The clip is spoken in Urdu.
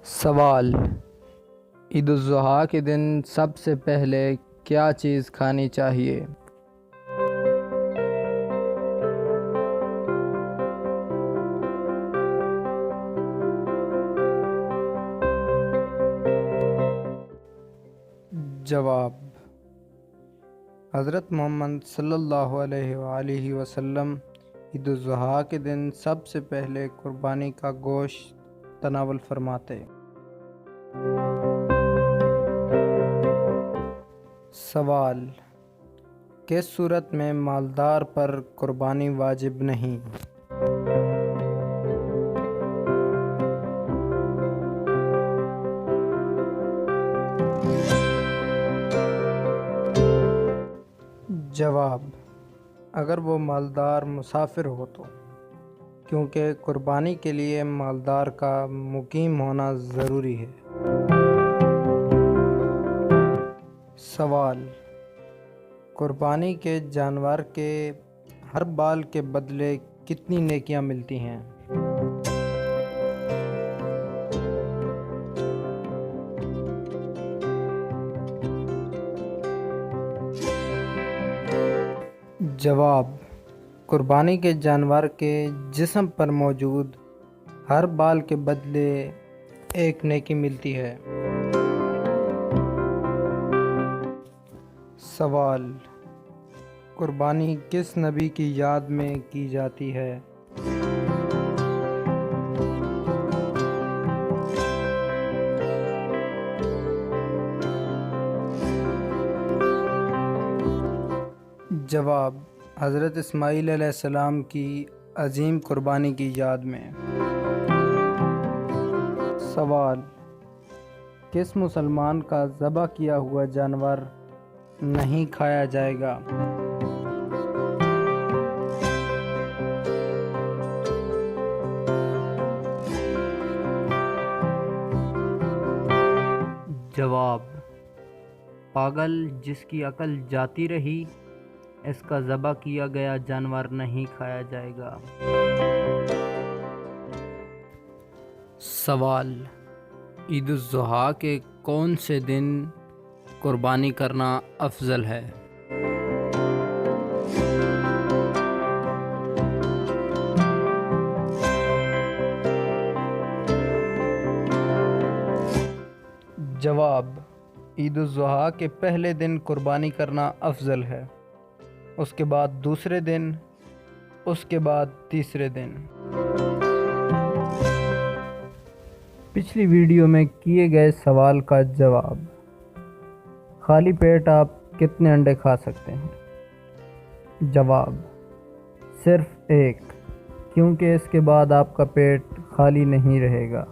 سوال: عید الاضحیٰ کے دن سب سے پہلے کیا چیز کھانی چاہیے؟ جواب: حضرت محمد صلی اللہ علیہ وآلہ وسلم عید الاضحیٰ کے دن سب سے پہلے قربانی کا گوشت تناول فرماتے۔ سوال: کس صورت میں مالدار پر قربانی واجب نہیں؟ جواب: اگر وہ مالدار مسافر ہو تو، کیونکہ قربانی کے لیے مالدار کا مقیم ہونا ضروری ہے۔ سوال: قربانی کے جانور کے ہر بال کے بدلے کتنی نیکیاں ملتی ہیں؟ جواب: قربانی کے جانور کے جسم پر موجود ہر بال کے بدلے ایک نیکی ملتی ہے۔ سوال: قربانی کس نبی کی یاد میں کی جاتی ہے؟ جواب: حضرت اسماعیل علیہ السلام کی عظیم قربانی کی یاد میں۔ سوال: کس مسلمان کا ذبح کیا ہوا جانور نہیں کھایا جائے گا؟ جواب: پاگل جس کی عقل جاتی رہی، اس کا ذبح کیا گیا جانور نہیں کھایا جائے گا۔ سوال: عید الاضحیٰ کے کون سے دن قربانی کرنا افضل ہے؟ جواب: عید الاضحیٰ کے پہلے دن قربانی کرنا افضل ہے، اس کے بعد دوسرے دن، اس کے بعد تیسرے دن۔ پچھلی ویڈیو میں کیے گئے سوال کا جواب: خالی پیٹ آپ کتنے انڈے کھا سکتے ہیں؟ جواب: صرف ایک، کیونکہ اس کے بعد آپ کا پیٹ خالی نہیں رہے گا۔